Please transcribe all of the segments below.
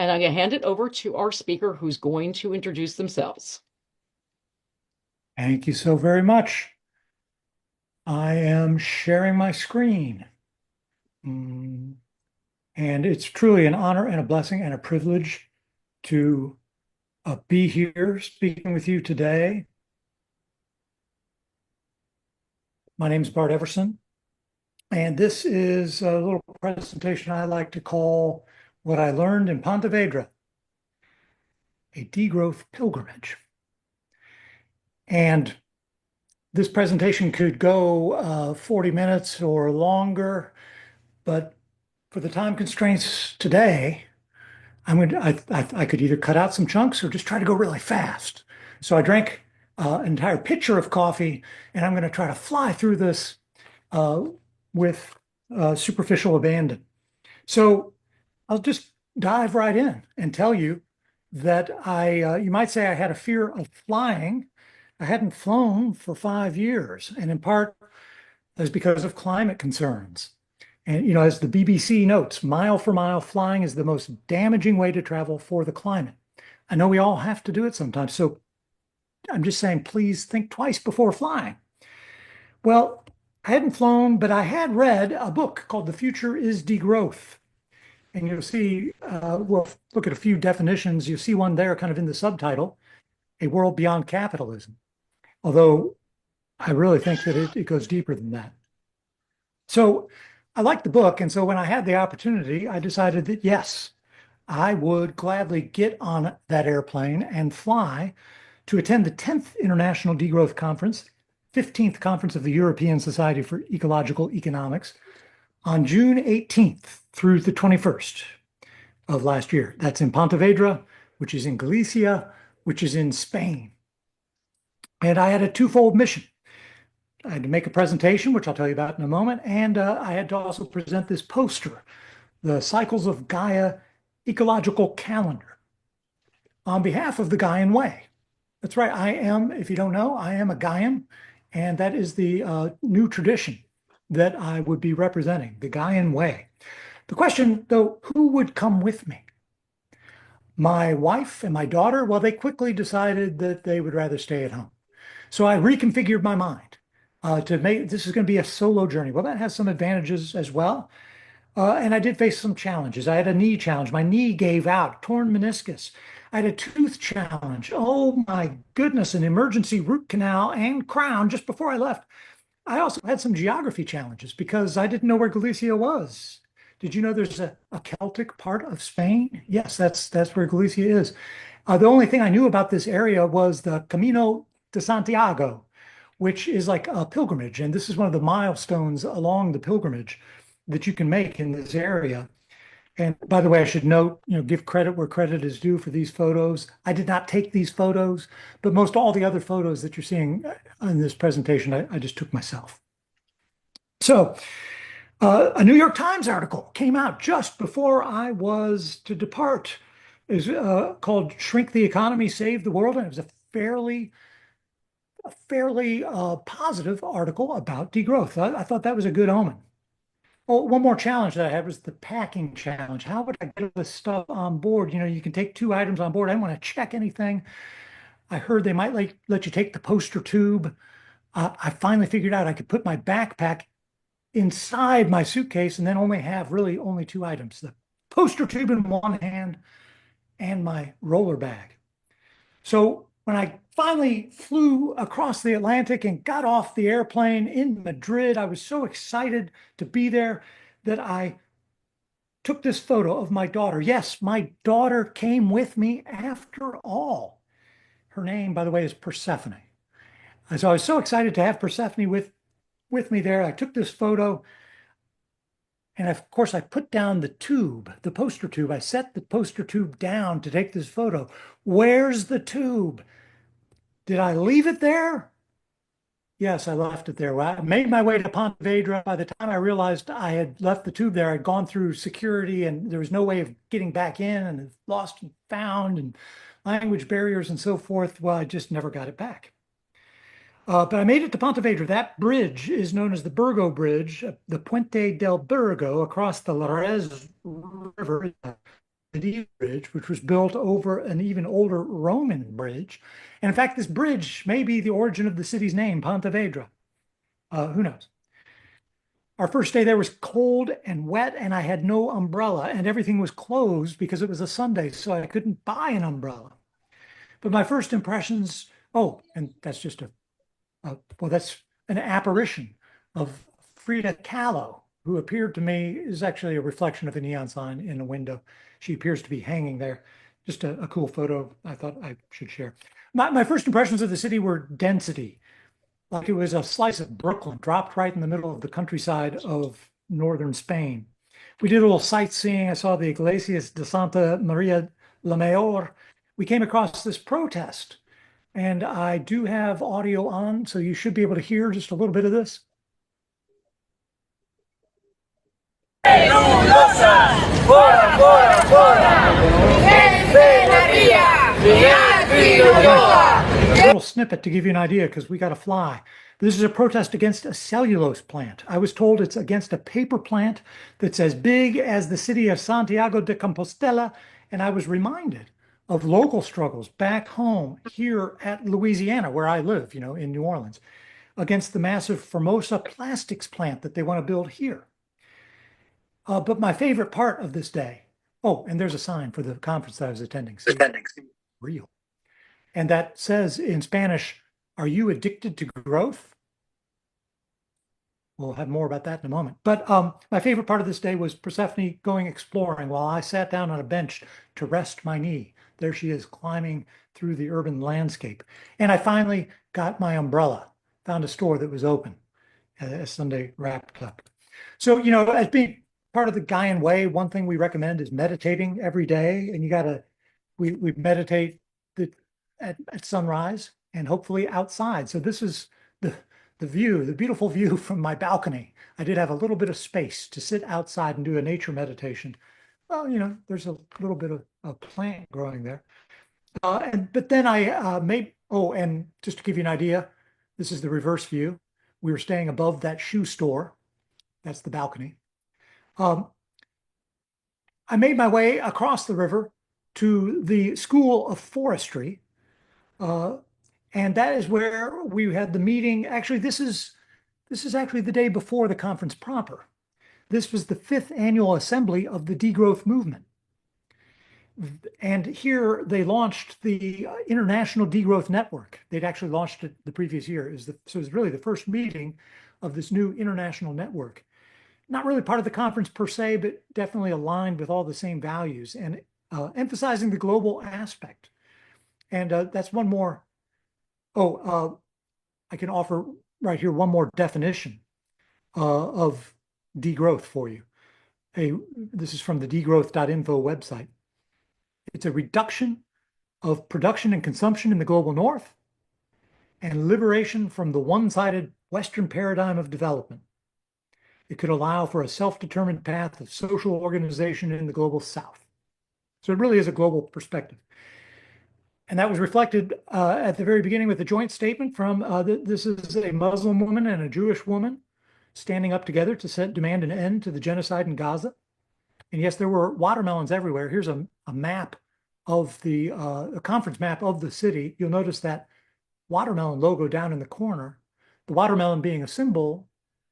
And I'm going to hand it over to our speaker who's going to introduce themselves. Thank you so very much. I am sharing my screen. Mm, And it's truly an honor and a blessing and a privilege to be here speaking with you today. My name is Bart Everson, and this is a little presentation I like to call What I Learned in Ponte Vedra, a Degrowth Pilgrimage. And this presentation could go 40 minutes or longer, but for the time constraints today, I could either cut out some chunks or just try to go really fast. So I drank an entire pitcher of coffee, and I'm going to try to fly through this uh, with superficial abandon. So I'll just dive right in and tell you that you might say I had a fear of flying. I hadn't flown for 5 years, and in part that's because of climate concerns. And, as the BBC notes, mile for mile flying is the most damaging way to travel for the climate. I know we all have to do it sometimes. So I'm just saying, please think twice before flying. Well, I hadn't flown, but I had read a book called The Future is Degrowth. And you'll see, we'll look at a few definitions. You see one there kind of in the subtitle, A World Beyond Capitalism. Although I really think that it goes deeper than that. So I liked the book. And so when I had the opportunity, I decided that yes, I would gladly get on that airplane and fly to attend the 10th International Degrowth Conference, 15th Conference of the European Society for Ecological Economics on June 18th through the 21st of last year. That's in Pontevedra, which is in Galicia, which is in Spain. And I had a twofold mission. I had to make a presentation, which I'll tell you about in a moment, and I had to also present this poster, the Cycles of Gaia Ecological Calendar, on behalf of the Gaian Way. That's right. I am, if you don't know, I am a Gaian, and that is the new tradition that I would be representing, the Gaian Way. The question, though, who would come with me? My wife and my daughter, well, they quickly decided that they would rather stay at home. So I reconfigured my mind to make this is going to be a solo journey. Well, that has some advantages as well. And I did face some challenges. I had a knee challenge. My knee gave out, torn meniscus. I had a tooth challenge. Oh my goodness, an emergency root canal and crown just before I left. I also had some geography challenges because I didn't know where Galicia was. Did you know there's a Celtic part of Spain? Yes, that's where Galicia is. The only thing I knew about this area was the Camino de Santiago, which is like a pilgrimage. And this is one of the milestones along the pilgrimage that you can make in this area. And by the way, I should note, give credit where credit is due for these photos. I did not take these photos, but most all the other photos that you're seeing in this presentation, I just took myself. So, a New York Times article came out just before I was to depart. Is called "Shrink the Economy, Save the World," and it was a fairly positive article about degrowth. I thought that was a good omen. Well, one more challenge that I had was the packing challenge. How would I get this stuff on board? You can take 2 items on board. I didn't want to check anything. I heard they might let you take the poster tube. I finally figured out I could put my backpack inside my suitcase and then only 2 items, the poster tube in one hand and my roller bag. So when I finally flew across the Atlantic and got off the airplane in Madrid, I was so excited to be there that I took this photo of my daughter. Yes, my daughter came with me after all. Her name, by the way, is Persephone. And so I was so excited to have Persephone with me there. I took this photo. And of course, I put down the tube, the poster tube. I set the poster tube down to take this photo. Where's the tube? Did I leave it there? Yes, I left it there. Well, I made my way to Pontevedra. By the time I realized I had left the tube there, I'd gone through security and there was no way of getting back in and lost and found and language barriers and so forth. Well, I just never got it back. But I made it to Pontevedra. That bridge is known as the Burgo Bridge, the Puente del Burgo across the Larez River, Bridge, which was built over an even older Roman bridge. And in fact, this bridge may be the origin of the city's name, Pontevedra. Who knows? Our first day there was cold and wet, and I had no umbrella, and everything was closed because it was a Sunday, so I couldn't buy an umbrella. But my first impressions, oh, and that's just well, that's an apparition of Frida Kahlo, who appeared to me is actually a reflection of a neon sign in a window. She appears to be hanging there. Just a cool photo I thought I should share. My first impressions of the city were density, like it was a slice of Brooklyn dropped right in the middle of the countryside of northern Spain. We did a little sightseeing. I saw the Iglesias de Santa Maria la Mayor. We came across this protest, and I do have audio on, so you should be able to hear just a little bit of this. A little snippet to give you an idea, because we got to fly. This is a protest against a cellulose plant. I was told it's against a paper plant that's as big as the city of Santiago de Compostela, and I was reminded of local struggles back home here at Louisiana, where I live, in New Orleans, against the massive Formosa plastics plant that they want to build here. But my favorite part of this day, oh, and there's a sign for the conference that I was attending. See, real. And that says in Spanish, "Are you addicted to growth?" We'll have more about that in a moment. But my favorite part of this day was Persephone going exploring while I sat down on a bench to rest my knee. There she is climbing through the urban landscape. And I finally got my umbrella, found a store that was open as Sunday wrapped up. So, as being part of the Gaian way, one thing we recommend is meditating every day. And we meditate at sunrise and hopefully outside. So this is the view, the beautiful view from my balcony. I did have a little bit of space to sit outside and do a nature meditation. Well, there's a little bit of a plant growing there. But then I and just to give you an idea, this is the reverse view. We were staying above that shoe store. That's the balcony. I made my way across the river to the School of Forestry. And that is where we had the meeting. Actually, this is actually the day before the conference proper. This was the 5th annual assembly of the degrowth movement. And here they launched the International Degrowth Network. They'd actually launched it the previous year. So it was really the first meeting of this new international network. Not really part of the conference per se, but definitely aligned with all the same values and emphasizing the global aspect. And that's one more. I can offer right here one more definition of degrowth for you. This is from the degrowth.info website. It's a reduction of production and consumption in the global north and liberation from the one-sided Western paradigm of development. It could allow for a self-determined path of social organization in the global south. So it really is a global perspective. And that was reflected at the very beginning with a joint statement from, this is a Muslim woman and a Jewish woman standing up together to demand an end to the genocide in Gaza. And yes, there were watermelons everywhere. Here's a map of a conference map of the city. You'll notice that watermelon logo down in the corner, the watermelon being a symbol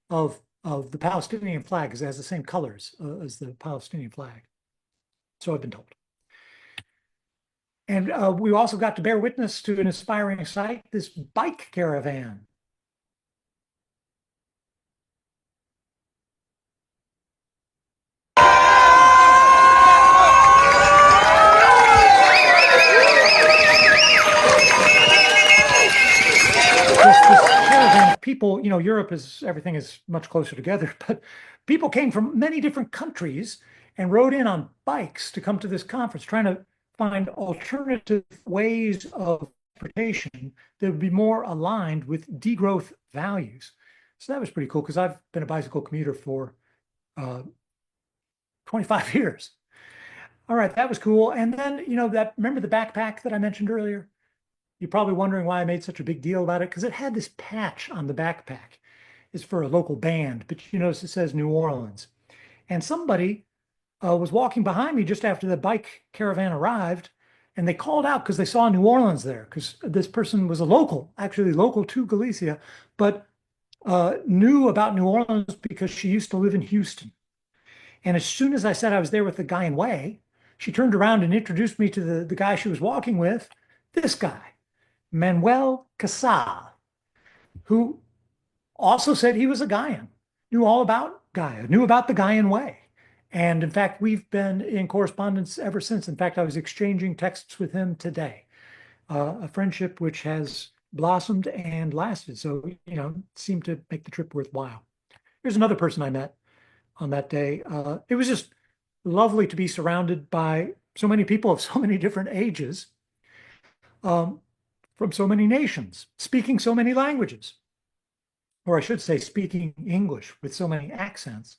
of the Palestinian flag, because it has the same colors as the Palestinian flag. So I've been told. And we also got to bear witness to an inspiring sight, this bike caravan. People, Europe everything is much closer together, but people came from many different countries and rode in on bikes to come to this conference, trying to find alternative ways of transportation that would be more aligned with degrowth values. So that was pretty cool because I've been a bicycle commuter for 25 years. All right, that was cool. And then, remember the backpack that I mentioned earlier? You're probably wondering why I made such a big deal about it, because it had this patch on the backpack. It's for a local band, but you notice it says New Orleans. And somebody was walking behind me just after the bike caravan arrived, and they called out because they saw New Orleans there, because this person was a local, actually local to Galicia, but knew about New Orleans because she used to live in Houston. And as soon as I said I was there with the guy in Way, she turned around and introduced me to the guy she was walking with, this guy, Manuel Casal, who also said he was a Gaian, knew all about Gaia, knew about the Gaian way. And in fact, we've been in correspondence ever since. In fact, I was exchanging texts with him today, a friendship which has blossomed and lasted. So, seemed to make the trip worthwhile. Here's another person I met on that day. It was just lovely to be surrounded by so many people of so many different ages, um, from so many nations, speaking so many languages, or I should say, speaking English with so many accents,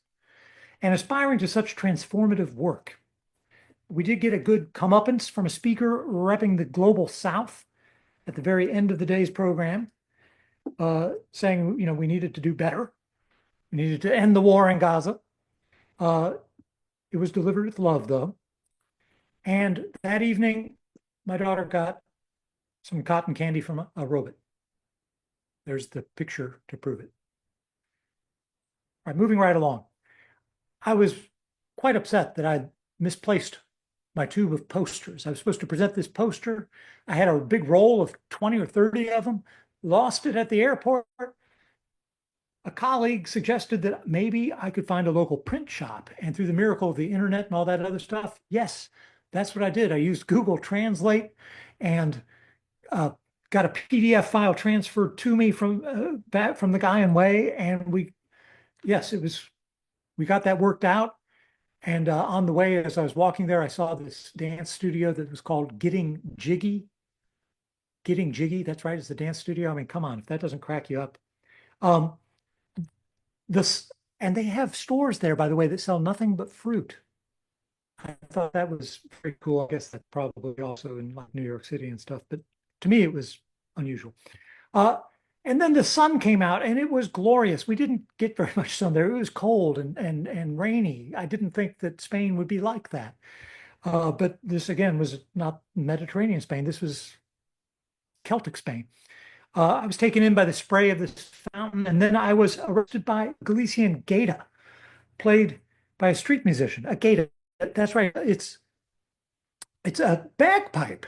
and aspiring to such transformative work. We did get a good comeuppance from a speaker repping the global South at the very end of the day's program, saying, we needed to do better. We needed to end the war in Gaza. It was delivered with love, though. And that evening, my daughter got some cotton candy from a robot. There's the picture to prove it. All right, moving right along. I was quite upset that I'd misplaced my tube of posters. I was supposed to present this poster. I had a big roll of 20 or 30 of them, lost it at the airport. A colleague suggested that maybe I could find a local print shop. And through the miracle of the internet and all that other stuff, yes, that's what I did. I used Google Translate and got a PDF file transferred to me from back from the Gaian Way. And we got that worked out. And on the way, as I was walking there, I saw this dance studio that was called Getting Jiggy. Getting Jiggy, that's right, it's the dance studio. I mean, come on, if that doesn't crack you up. Um, this and they have stores there, by the way, that sell nothing but fruit. I thought that was very cool. I guess that's probably also in like New York City and stuff, but to me, it was unusual. Uh, and then the sun came out and it was glorious. We didn't get very much sun there. It was cold and rainy. I didn't think that Spain would be like that. But this again was not Mediterranean Spain. This was Celtic Spain. I was taken in by the spray of this fountain, and then I was arrested by Galician gaita, played by a street musician. A gaita, that's right. It's a bagpipe.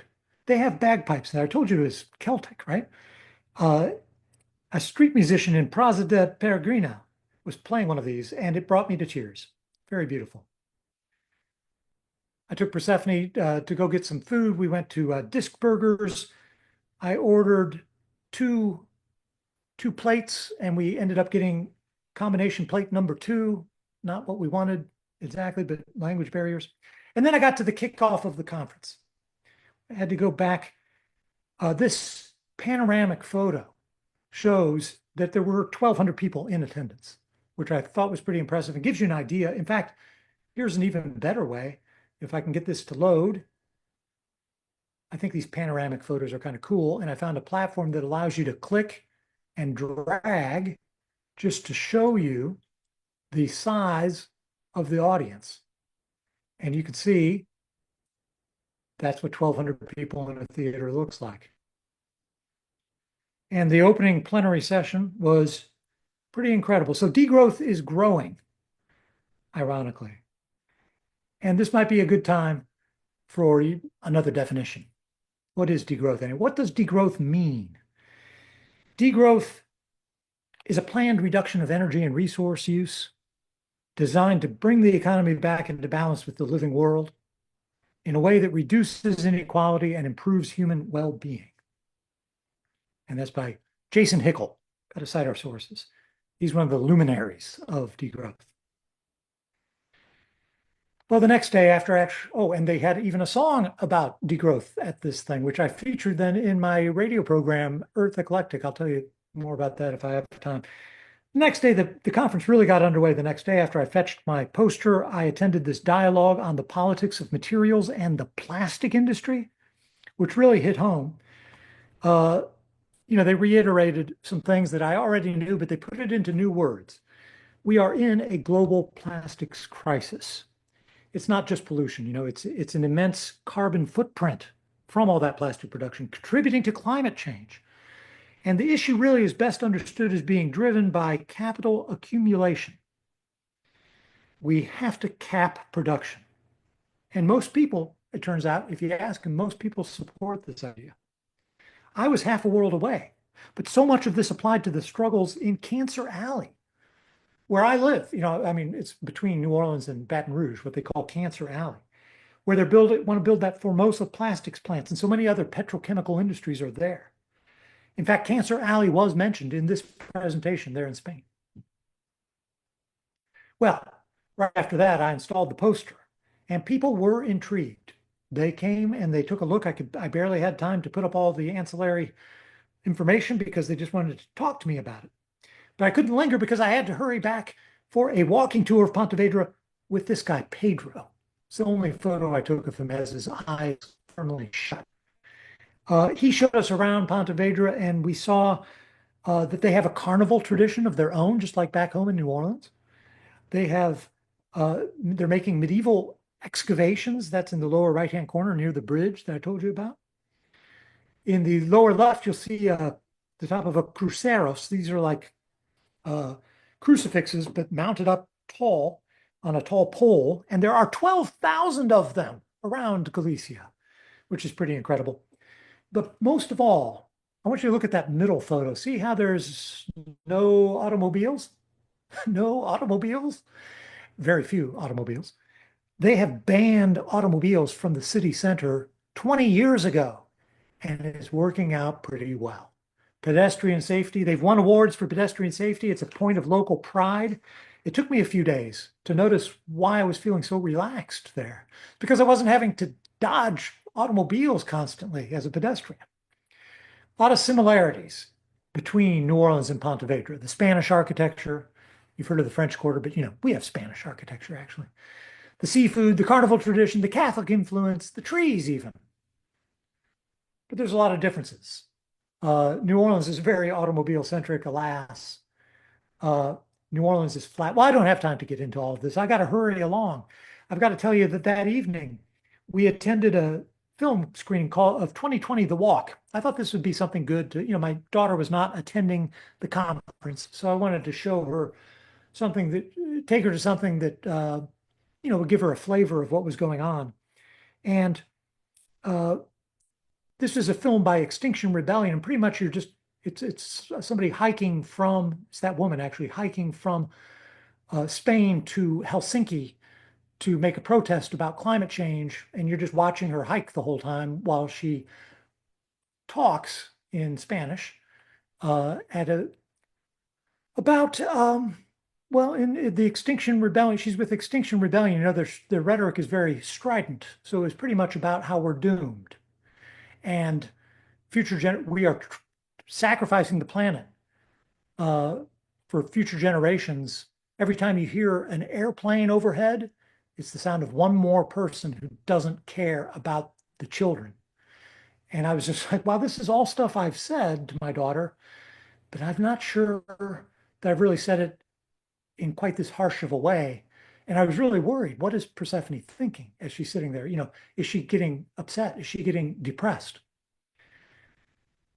They have bagpipes there. I told you it was Celtic, right? Uh, a street musician in Praza de Peregrina was playing one of these, and it brought me to tears. Very beautiful. I took Persephone to go get some food. We went to Disc Burgers. I ordered two plates, and we ended up getting combination plate number two. Not what we wanted exactly, but language barriers. And then I got to the kickoff of the conference. I had to go back. This panoramic photo shows that there were 1,200 people in attendance, which I thought was pretty impressive and gives you an idea. In fact, here's an even better way. If I can get this to load, I think these panoramic photos are kind of cool. And I found a platform that allows you to click and drag just to show you the size of the audience. And you can see that's what 1,200 people in a theater looks like. And the opening plenary session was pretty incredible. So degrowth is growing, ironically. And this might be a good time for another definition. What is degrowth? And what does degrowth mean? Degrowth is a planned reduction of energy and resource use designed to bring the economy back into balance with the living world in a way that reduces inequality and improves human well-being. And that's by Jason Hickel. Got to cite our sources. He's one of the luminaries of degrowth. Well, the next day after, and they had even a song about degrowth at this thing, which I featured then in my radio program, Earth Eclectic. I'll tell you more about that if I have time. The next day, the conference really got underway. The next day after I fetched my poster, I attended this dialogue on the politics of materials and the plastic industry, which really hit home. They reiterated some things that I already knew, but they put it into new words. We are in a global plastics crisis. it's not just pollution, it's an immense carbon footprint from all that plastic production, contributing to climate change. And the issue really is best understood as being driven by capital accumulation. We have to cap production. And most people, it turns out, if you ask them, most people support this idea. I was half a world away, but so much of this applied to the struggles in Cancer Alley, where I live. I mean, it's between New Orleans and Baton Rouge, what they call Cancer Alley, where they want to build that Formosa plastics plants, and so many other petrochemical industries are there. In fact, Cancer Alley was mentioned in this presentation there in Spain. Well, right after that, I installed the poster, and people were intrigued. They came and they took a look. I barely had time to put up all the ancillary information because they just wanted to talk to me about it. But I couldn't linger because I had to hurry back for a walking tour of Pontevedra with this guy, Pedro. It's the only photo I took of him as his eyes firmly shut. He showed us around Pontevedra, and we saw that they have a carnival tradition of their own, just like back home in New Orleans. They're making medieval excavations. That's in the lower right-hand corner near the bridge that I told you about. In the lower left, you'll see the top of a cruceros. These are like crucifixes, but mounted up tall on a tall pole. And there are 12,000 of them around Galicia, which is pretty incredible. But most of all, I want you to look at that middle photo. See how there's no automobiles? No automobiles? Very few automobiles. They have banned automobiles from the city center 20 years ago, and it's working out pretty well. Pedestrian safety, they've won awards for pedestrian safety. It's a point of local pride. It took me a few days to notice why I was feeling so relaxed there, because I wasn't having to dodge automobiles constantly as a pedestrian. A lot of similarities between New Orleans and Pontevedra. The Spanish architecture, you've heard of the French Quarter, but we have Spanish architecture actually. The seafood, the carnival tradition, the Catholic influence, the trees even. But there's a lot of differences. New Orleans is very automobile centric, alas. New Orleans is flat. Well, I don't have time to get into all of this. I got to hurry along. I've got to tell you that evening we attended a film screening of 2020 The Walk. I thought this would be something good to, my daughter was not attending the conference, so I wanted to show her take her to something that, would give her a flavor of what was going on. And this is a film by Extinction Rebellion. And pretty much it's somebody hiking it's that woman actually hiking from Spain to Helsinki to make a protest about climate change. And you're just watching her hike the whole time while she talks in Spanish in the Extinction Rebellion. She's with Extinction Rebellion. Their rhetoric is very strident. So it's pretty much about how we're doomed. And we are sacrificing the planet for future generations. Every time you hear an airplane overhead, it's the sound of one more person who doesn't care about the children. And I was just like, wow, this is all stuff I've said to my daughter, but I'm not sure that I've really said it in quite this harsh of a way. And I was really worried. What is Persephone thinking as she's sitting there? Is she getting upset? Is she getting depressed?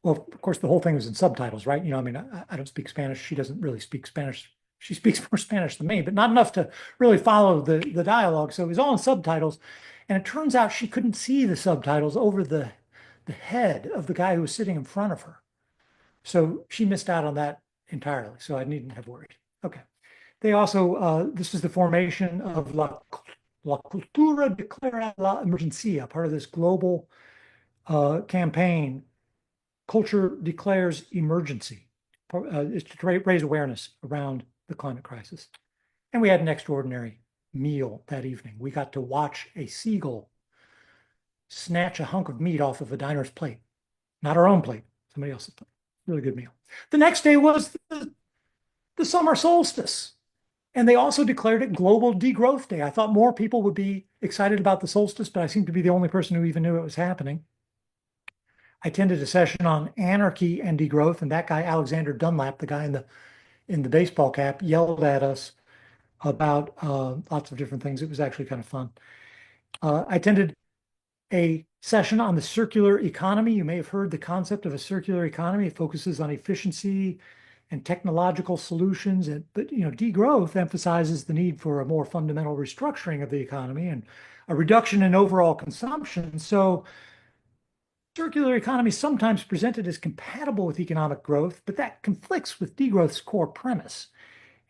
Well, of course, the whole thing was in subtitles, right? I don't speak Spanish. She doesn't really speak Spanish. She speaks more Spanish than me, but not enough to really follow the dialogue. So it was all in subtitles. And it turns out she couldn't see the subtitles over the head of the guy who was sitting in front of her. So she missed out on that entirely. So I needn't have worried. Okay. They also, this is the formation of La Cultura Declara la Emergencia, part of this global campaign. Culture declares emergency. It's to raise awareness around the climate crisis. And we had an extraordinary meal that evening. We got to watch a seagull snatch a hunk of meat off of a diner's plate. Not our own plate, somebody else's plate. Really good meal. The next day was the summer solstice. And they also declared it Global Degrowth Day. I thought more people would be excited about the solstice, but I seem to be the only person who even knew it was happening. I attended a session on anarchy and degrowth, and that guy, Alexander Dunlap, the guy in the baseball cap, yelled at us about lots of different things. It was actually kind of fun. I attended a session on the circular economy. You may have heard the concept of a circular economy. It focuses on efficiency and technological solutions. But degrowth emphasizes the need for a more fundamental restructuring of the economy and a reduction in overall consumption. So circular economy is sometimes presented as compatible with economic growth, but that conflicts with degrowth's core premise.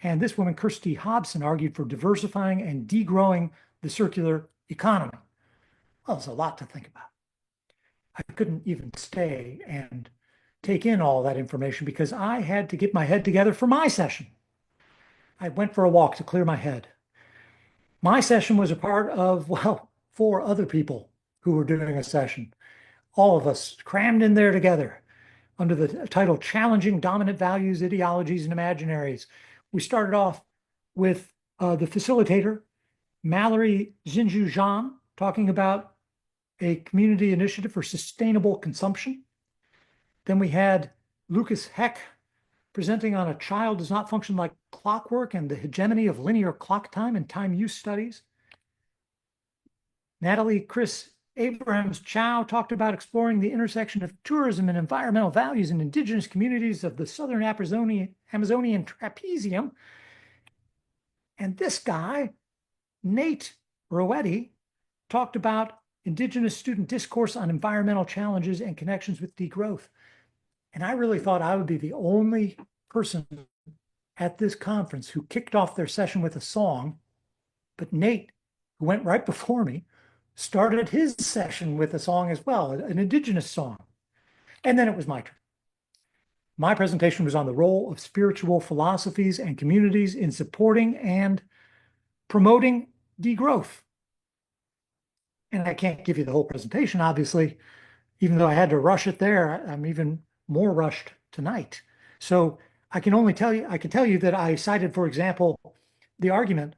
And this woman, Kirsty Hobson, argued for diversifying and degrowing the circular economy. Well, there's a lot to think about. I couldn't even stay and take in all that information because I had to get my head together for my session. I went for a walk to clear my head. My session was a part of, well, 4 other people who were doing a session. All of us crammed in there together under the title Challenging Dominant Values, Ideologies, and Imaginaries. We started off with the facilitator, Mallory Xinju Zhan, talking about a community initiative for sustainable consumption. Then we had Lucas Heck presenting on a child does not function like clockwork and the hegemony of linear clock time and time use studies. Natalie Chris Abrams Chow talked about exploring the intersection of tourism and environmental values in indigenous communities of the southern Amazonian trapezium. And this guy, Nate Roetti, talked about indigenous student discourse on environmental challenges and connections with degrowth. And I really thought I would be the only person at this conference who kicked off their session with a song. But Nate, who went right before me, started his session with a song as well, an indigenous song. And then it was my turn. My presentation was on the role of spiritual philosophies and communities in supporting and promoting degrowth. And I can't give you the whole presentation, obviously, even though I had to rush it there. I'm even more rushed tonight. So I can tell you that I cited, for example, the argument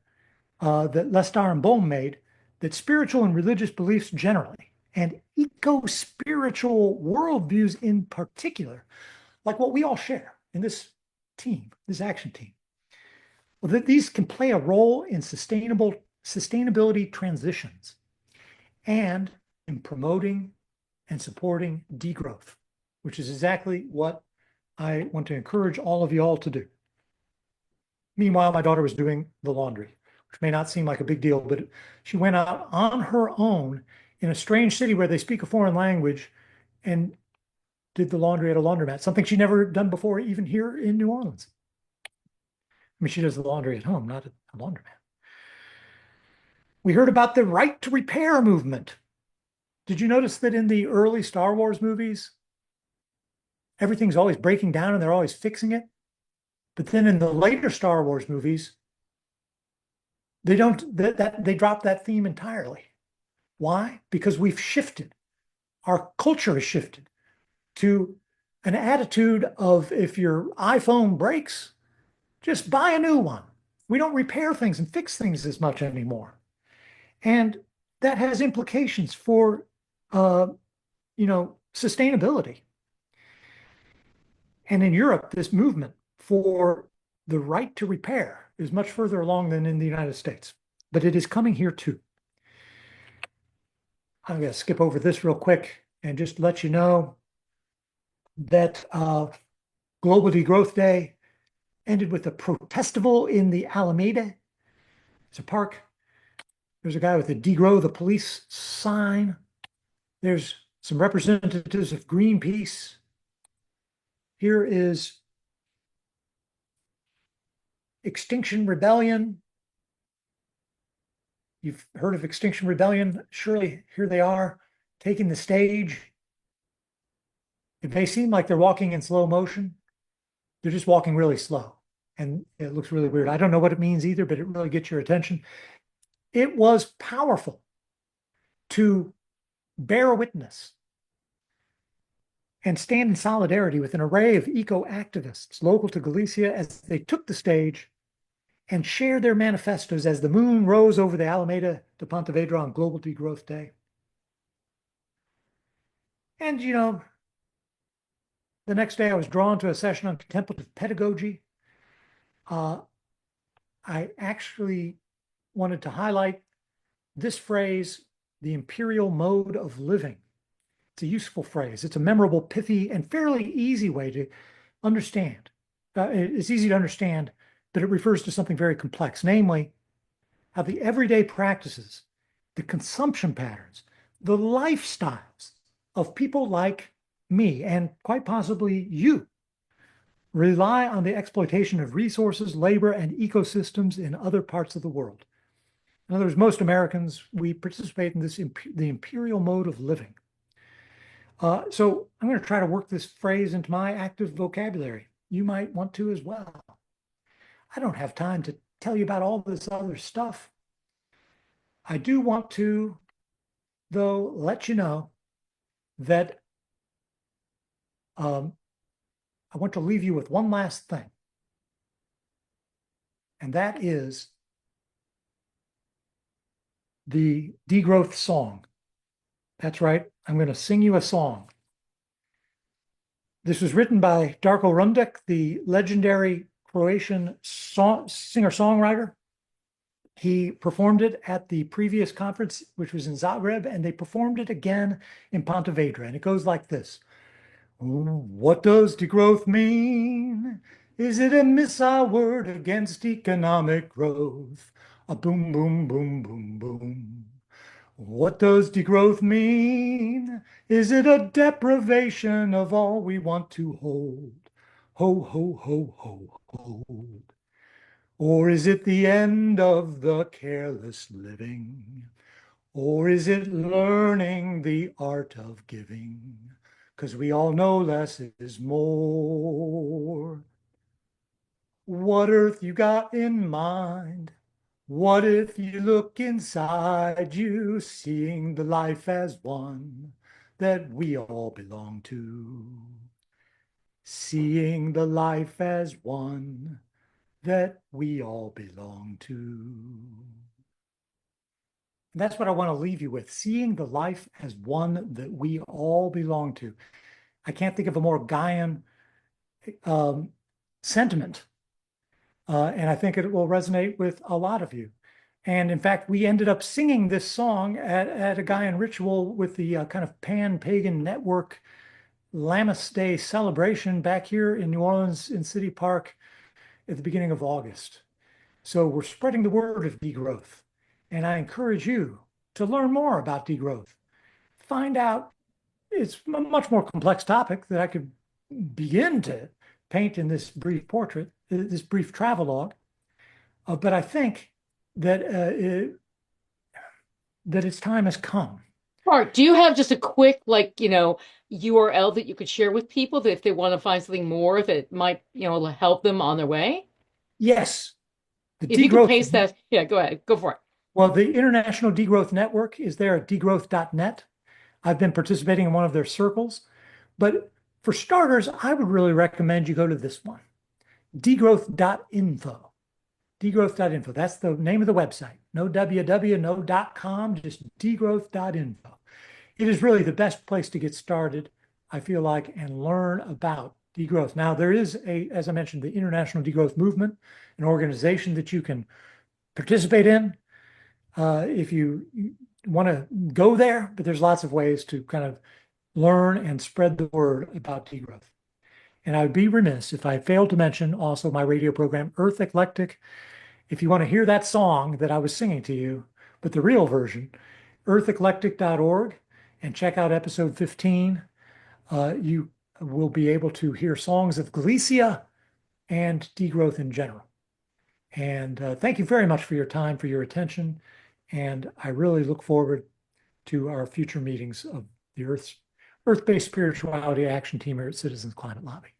that Lestar and Bohm made that spiritual and religious beliefs generally, and eco-spiritual worldviews in particular, like what we all share in this team, this action team, well, that these can play a role in sustainability transitions and in promoting and supporting degrowth, which is exactly what I want to encourage all of you all to do. Meanwhile, my daughter was doing the laundry, which may not seem like a big deal, but she went out on her own in a strange city where they speak a foreign language and did the laundry at a laundromat, something she'd never done before, even here in New Orleans. I mean, she does the laundry at home, not at a laundromat. We heard about the right to repair movement. Did you notice that in the early Star Wars movies, everything's always breaking down and they're always fixing it? But then in the later Star Wars movies, they drop that theme entirely. Why? Because we've shifted. Our culture has shifted to an attitude of if your iPhone breaks, just buy a new one. We don't repair things and fix things as much anymore. And that has implications for, sustainability. And in Europe, this movement for the right to repair is much further along than in the United States, but it is coming here too. I'm going to skip over this real quick and just let you know that Global Degrowth Day ended with a protestival in the Alameda. It's a park. There's a guy with a degrow the police sign. There's some representatives of Greenpeace. Here is Extinction Rebellion. You've heard of Extinction Rebellion. Surely here they are taking the stage. It may seem like they're walking in slow motion. They're just walking really slow. And it looks really weird. I don't know what it means either, but it really gets your attention. It was powerful to bear witness and stand in solidarity with an array of eco-activists local to Galicia as they took the stage and shared their manifestos as the moon rose over the Alameda de Pontevedra on Global Degrowth Day. And, the next day I was drawn to a session on contemplative pedagogy. I I actually wanted to highlight this phrase, the imperial mode of living. It's a useful phrase. It's a memorable, pithy, and fairly easy way to understand. It's easy to understand, but it refers to something very complex, namely how the everyday practices, the consumption patterns, the lifestyles of people like me and quite possibly you rely on the exploitation of resources, labor, and ecosystems in other parts of the world. In other words, most Americans, we participate in the imperial mode of living. So I'm going to try to work this phrase into my active vocabulary. You might want to as well. I don't have time to tell you about all this other stuff. I do want to, though, let you know that I want to leave you with one last thing, and that is the degrowth song. That's right. I'm going to sing you a song. This was written by Darko Rundic, the legendary Croatian singer-songwriter. He performed it at the previous conference, which was in Zagreb, and they performed it again in Pontevedra. And it goes like this. What does degrowth mean? Is it a missile word against economic growth? A boom, boom, boom, boom, boom. What does degrowth mean? Is it a deprivation of all we want to hold? Ho, ho, ho, ho, hold. Or is it the end of the careless living? Or is it learning the art of giving? 'Cause we all know less is more. What earth you got in mind? What if you look inside you, seeing the life as one that we all belong to? Seeing the life as one that we all belong to. And that's what I want to leave you with, seeing the life as one that we all belong to. I can't think of a more Gaian sentiment. And I think it will resonate with a lot of you. And in fact, we ended up singing this song at a Gaian ritual with the kind of pan-pagan network Lammas Day celebration back here in New Orleans in City Park at the beginning of August. So we're spreading the word of degrowth. And I encourage you to learn more about degrowth. Find out, it's a much more complex topic that I could begin to paint in this brief portrait, this brief travelogue. But I think that that its time has come. Mark, do you have just a quick, URL that you could share with people that if they want to find something more that might, help them on their way? Yes, the If you could degrowth. paste that, yeah, go ahead, go for it. Well, the International Degrowth Network is there at degrowth.net. I've been participating in one of their circles. But for starters, I would really recommend you go to this one, degrowth.info. Degrowth.info. That's the name of the website. No www, no .com, just degrowth.info. It is really the best place to get started, I feel like, and learn about degrowth. Now, there is as I mentioned, the International Degrowth Movement, an organization that you can participate in if you want to go there, but there's lots of ways to kind of learn and spread the word about degrowth. And I would be remiss if I failed to mention also my radio program, Earth Eclectic. If you want to hear that song that I was singing to you, but the real version, eartheclectic.org, and check out episode 15. You will be able to hear songs of Galicia and degrowth in general. And thank you very much for your time, for your attention. And I really look forward to our future meetings of the Earth-Based Spirituality Action Team here at Citizens Climate Lobby.